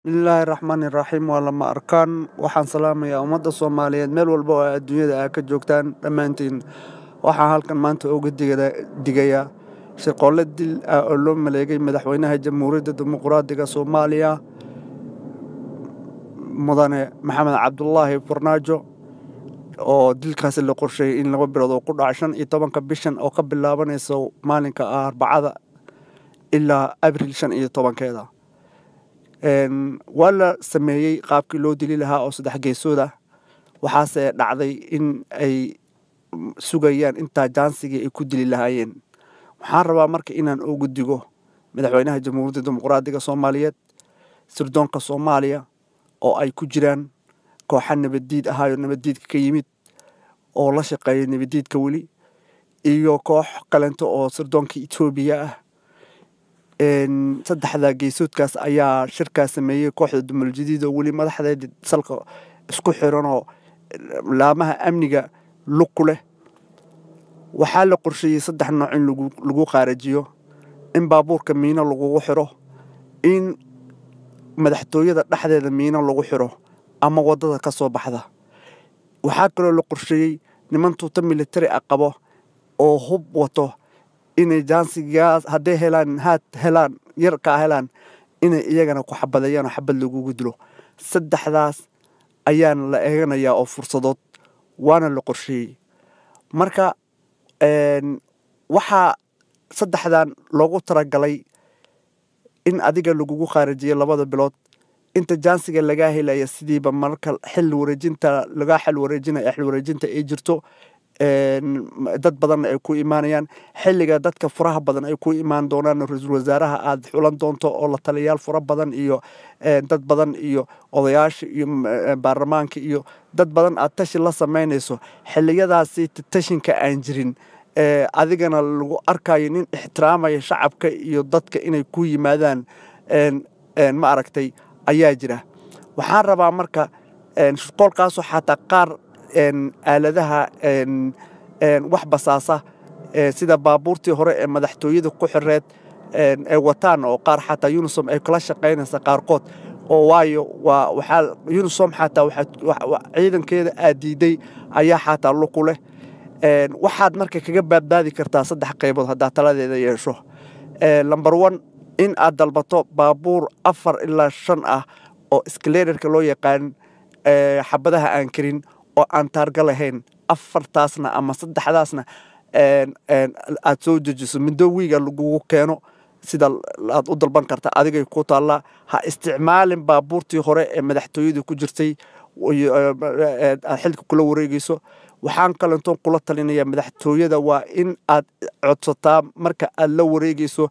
bismillaahi raxmaani raxiim waa lama arkaan waxaan salaamayaa ummadda soomaaliyeed meel walba oo adduunyada ay ka joogtaan dhammaantiin waxaan halkan maanta uga digayaa shirqoole dil ah oo loo maleegay madaxweynaha jamhuuriyadda dimuqraadiga soomaaliya mudane maxamed cabdulaahi farmaajo oo dilkaasi la qorsheeyey in 2 bilood oo ku dhaca 15 bishan oo ka bilaabanayso maalinka Arbacada ilaa Abriil 15keeda wala sameeyay qaabkii loo dili lahaa oo 3 geesood ah waxaase dhacday in ay sugayaan inta jaansiga ay ku dili lahaayeen waxaan rabaa marka inaan ugu digo madaxweynaha jamhuuriyadda dimuqraadiga Soomaaliyeed sirdoonka Soomaaliya oo ay ku jiraan kooxan nabadiid ah oo nabadiidka ka yimid oo la shaqeeyay nabadiidka wali iyo koox kalento oo sirdoonka Itoobiya ah saddexda geesoodkaas ayaa shirkaas sameeyay kooxda dumuljidiid oo wali madaxdeeda salka isku xiran oo laamaha amniga lug ku leh waxaa la qorsheeyay 3 nooc in lagu qaarajiyo in baabuurka miino lagu xiro in madaxtooyada dhexdeeda miino lagu xiro ama wadada ka soo baxda waxaa kaloo la qorsheeyay niman tuuta military aqabo oo hub wato inay jaansigaas haday helaan yarka helaan inay iyagana ku xabadayaan xabad lagu dilo saddexdaas ayaan la eeganayaa oo fursadood waana la qorsheeyay marka waxa saddexdan loogu talagalay in adiga lagu qaarajiyo 2 bilood inta jaansiga laga helaya sidiiba marka xil wareejinta ay jirto dad badan ay ku imaanayaan xilliga dadka furaha badan ay ku imaan doonaan ra'iisul wasaaraha aad xulan doonto oo la taliyaal fura badan iyo dad badan iyo odayaasha iyo baarlamaanka iyo dad badan aad tashi la sameynayso xilliyadaasi tashinka aan jirin adigana lagu arkayo nin ixtiraamaya shacabka iyo dadka inay ku yimaadaan ma aragtay ayaa jira waxaan rabaa marka shaqolkaas xataa qaar aaladaha wax basaasa sida baabuurtii hore ee madaxtooyada ku xireed ay wataan oo qaar xataa Unisom ay kala shaqeynaysa qaarkood oo waayo waxa Unisom xataa ciidankeeda aadiiday ayaa xataa luq leh waxaad marka kaga badbaadi kartaa 3 qaybood hadaa taladeeda yeesho number 1 in aad dalbato baabuur 4 ilaa 5 ah oo escalator-ka loo yaqaan xabadaha aan karin oo aan taarga lahayn 4taasna ama 3daasna aad soo dejiso midowgiga lagu keeno sida aad u dalban kartaa adigay ku taala ha isticmaalin baabuurtii hore ee madaxtooyada ku jirtay xilka kula wareegayso waxaan kalantoon kula talinayaa madaxtooyada waa in aad codsataa marka aad la wareegayso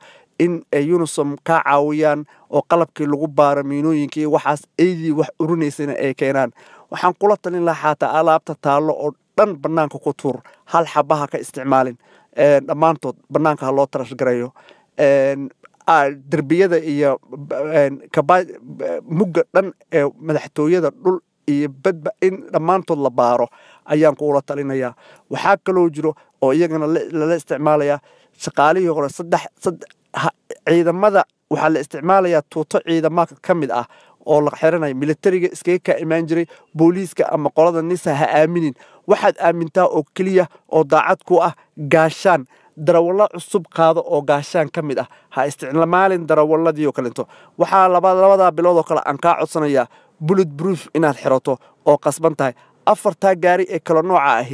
in Unisom ka caawiyaan oo qalabkii lagu baaro miinooyinka iyo waxaas eedii wax urunaysana ay keenaan waxaan kula talin lahaa xataa alaabta taalo oo dhan banaanka ku tuur hal xabaha ka isticmaalin dhamaantood banaanka loo tarash gareeyo darbiyada iyo mugga dhan ee madaxtooyada dhul iyo badba in dhamaantood la baaro ayaan kula talinayaa waxaa kaloo jiro oo iyagana la isticmaalaya shaqaalihii hore 3 ciidamada waxa la isticmaalayaa tuuto ciidamada kamid ah oo la xiranay militariga iskaga ka imaan jiray booliiska ama qolada nisa ha aaminin waxaad aamintaa oo kaliya oo daacad ku ah gaashaan darawallo cusub qaado oo gaashaan kamid ah ha isticmaalin darawaladii oo kalento waxa labada bilood oo kale aan ka codsanayaa bullet proof inaad xirato oo qasban tahay 4 gaari ee kala nooca ah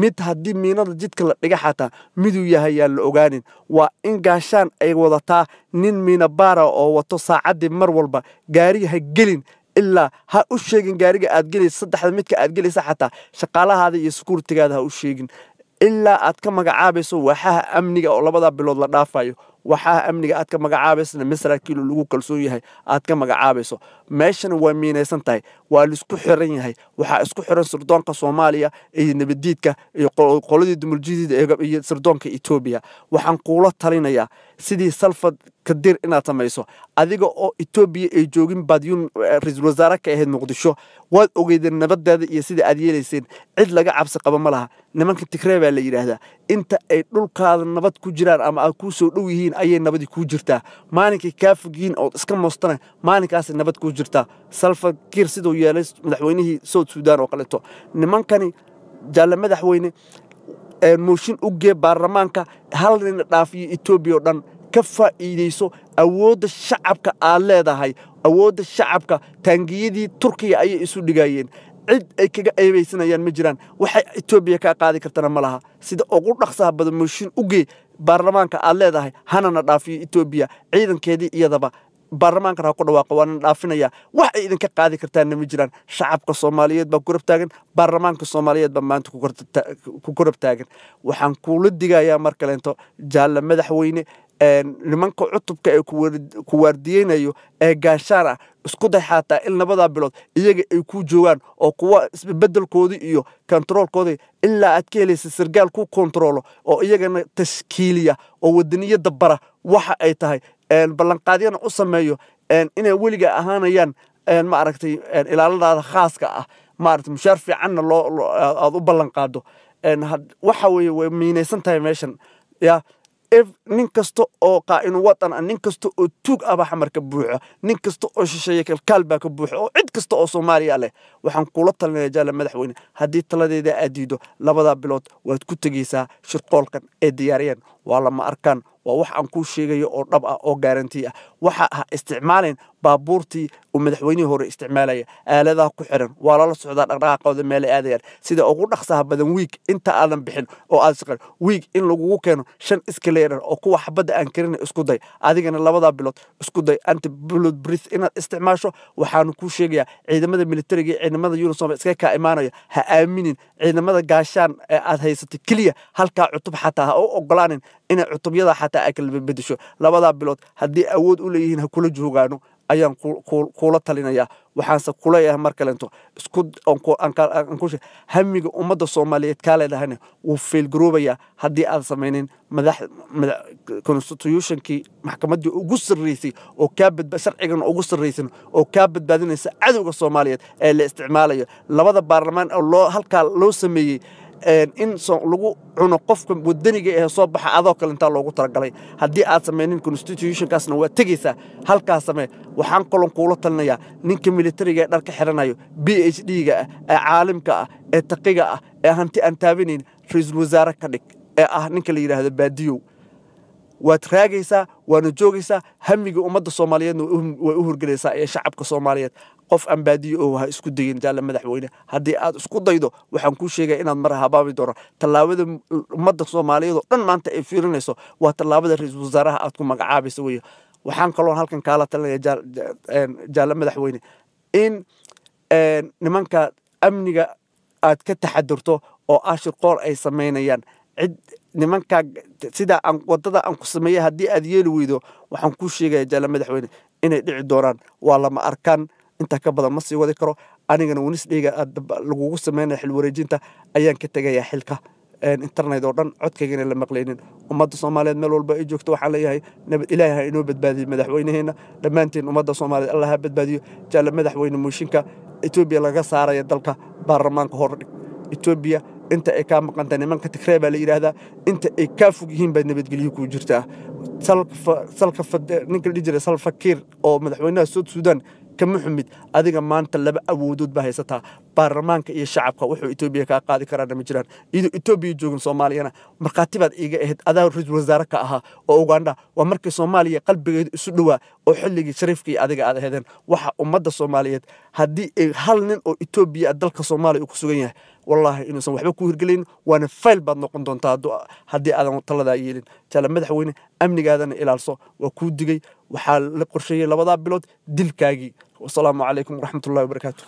mid hadii miinada jidka la dhiga xataa miduu yahay la ogaanin waa in gaashaan ay wadataa nin miina baara oo wato saacadii mar walba gaari ha gelin ilaa ha u sheegin gaariga aad gelayso 3 midka aad gelayso xataa shaqaalahaada iyo security-gaada ha u sheegin ilaa aad ka magacaabayso waxaha amniga oo 2 bilood la dhaafayo waxaha amniga aad ka magacaabayso mas'aakiil lagu kalsoon yahay aad ka magacaabayso meeshan waa miinaysan tahay waa la isku xiran yahay waxa isku xiran sirdoonka Soomaaliya iyo nabadiidka iyo qoladii dumuljidiid iyo sirdoonka Itoobiya waxaan kula talinayaa sidii salfad kadir inaad samayso adiga oo Itoobiya ay joogin baadiyun ra'iisul wasaare ka ahayd Muqdisho waad ogeydeen nabadeeda iyo sida aad yeelayseen cid laga cabsi qaba ma laha nimanka Tigray baa la yiraahdaa inta ay dhulkaada nabad ku jiraan ama aad kuu soo dhow yihiin ayay nabadi kuu jirtaa maalinkay kaa fogyihiin ood iska moostana maalinkaasay nabad kuu jirtaa Salva Kiir siduu yeelay madaxweynihii South Sudan oo kaleeto nimankani jaalle madaxweyne mooshin u gee baarlamaanka hal nin dhaafiyo Itoobiya oo dhan ka faa'iideyso awoodda shacabka aad leedahay awoodda shacabka taangiyadii Turkiga ayay isu dhigayeen cid ay kaga eebeysanayaan ma jiraan waxay Itoobiya ka qaadi kartana ma laha sida ugu dhaqsaha badan mooshin u gee baarlamaanka aad leedahay hanana dhaafiyo Itoobiya ciidankeedii iyadaba baarlamaanka ha ku dhawaaqo waan dhaafinaya wax ay idinka qaadi kartaan ma jiraan shacabka Soomaaliyeed baa ku rabtaagan baarlamaanka Soomaaliyeed baa maanta ku rabtaagan waxaan kula digayaa mar kaleento jaalle madaxweyne nimanka cutubka ee ku waardiyeynayo ee gaashaan ah isku day xataa in labada bilood iyaga ay ku joogaan oo kuwa isbedelkoodii iyo controlkoodii ilaa aad ka helaysa sargaal ku controlo oo iyagana tashkiiliya oo wadaniyada bara waxa ay tahay ballanqaadyana u sameeyo inay weliga ahaanayaan ma aragtay ilaaladaada khaaska ah ma aragtay mushaar fiicanna aad u ballanqaado waxa weeye way miinaysan tahay meeshan ya nin kasta oo qaa'inu watan nin kasta oo tuug aba xamarka buuxo nin kasta oo shisheeye kalkaal baa ka buuxo oo cid kasta oo Soomaaliya leh waxaan kula talinayaa jaalle madaxweyne haddii taladeeda aad diido labada bilood waad ku tagaysaa shirqoolkan ee diyaariyeen waa lama arkaan waa wax aan ku sheegayo oo dhab ah oo guarantee ah waxa isticmaaleen baabuurtii oo madaxweynihii hore isticmaalaya aaladaha ku xiran waa la socdaa dhaqdhaqaaqooda meel aadayaan sida ugu dhaqsaha badan week inta aadan bixin oo aad shaqo week in lagu keeno 5 escalator oo kuwa xabada aan karin isku day adigana labada bilood isku day anti bullet breath inaad isticmaasho waxaan ku sheegayaa ciidamada militariga ciidamada UNISOM iska ka imaanaya ha aaminin ciidamada gaashaan ee aad haysatay kaliya halka cutub xataa ha ogolaanin inay cutubyada xataa ay kala bedesho labada bilood haddii awood u leeyihiin ha kula joogaano ayaan kula talinayaa waxaanse kula yahay mar kaleento isku hamiga ummadda Soomaaliyeed ka leedahayna wuu fail garoobaya haddii aad sameeynin constitutionkii maxkamaddii ugu sarreysay oo ka sharcigan ugu sarreysan oo ka badbaadinaysa cadowga Soomaaliyeed ee la isticmaalayo labada baarlamaan oo halka loo sameeyay in lagu cuno qofka wadaniga ee soo baxa adoo kale inta loogu talagalay haddii aad sameeynin constitution kaasna waa tagaysaa halkaas samee waxaan kolon kula talinayaa ninka militariga ee dharka xiranayo PhD-ga ee caalimka ah ee taqiga ah ee hanti aan taabanayn ra'iisul wasaare ka dhig ee ah ninka la yiraahdo baadiyo waad raagaysaa waana joogaysaa hamiga ummadda Soomaaliyeedna way u horgelaysaa ee shacabka Soomaaliyeed qof aan baadiyo oo ha isku dayin jaalle madaxweyne haddii aad isku daydo waxaan ku sheegay inaad mar habaabi doono tallaabada ummadda Soomaaliyeed oo dhan maanta ay fiirinayso waa tallaabada ra'iisul wasaaraha aad ku magacaabayso weeye waxaan kaloo halkan kaala talinayaa jaalle madaxweyne in nimanka amniga aad ka taxadirto oo shirqool ay sameynayaan cid nimanka sida aan wadada aan ku sameeyay haddii aad yeeli weydo waxaan ku sheegayaa jaalle madaxweyne inay dhici doonaan waa lama arkaan inta ka badan ma sii wadi karo anigana wanisdhiga lagugu sameeyay xil wareejinta ayaan ka tagayaa xilka internet oo dhan codkaygana la maqleenin ummadda Soomaaliyeed meel walba ay joogto waxaan leeyahay nabad ilaahay inoo badbaadiyo madaxweynaheena dhammaanteen ummadda Soomaaliyeed Allah ha badbaadiyo jaalle madaxweyne mooshinka Itoobiya laga saarayo dalka baarlamaanka hor Itoobiya inta ay ka maqanta nimanka Tigray baa la yiraahdaa inta ay ka fog yihiin baa nabadgelyo ku jirtaa salka ninka dhijira Salva Kiir oo madaxweynaha Suudaan كم محمد أديك ما أنت لب أودود بهيستها برلمانك إيه شعبك وحو إثيوبيا كقاضي كرنا مجران إذا إثيوبيا جوجن صومالينا مركاتبات إيجا إهد أدا رئيس وزراء أها وأوغندا ومركز صوماليا قلب سدوا وحلق شريفكي أديك هذا هذن وح أمد الصوماليات هدي هالن أو إثيوبيا أدلك صومالي وكسوجينه والله إنه سوى حبكوا هرجلين وأنا فيل بعد نقطن تنتادو هدي أنا طلع دايلين تلا مدحوين أمني قاعدين إلى الصو وكود دقي وحال لقرشية لبضع بلود دل كاجي والسلام عليكم ورحمة الله وبركاته.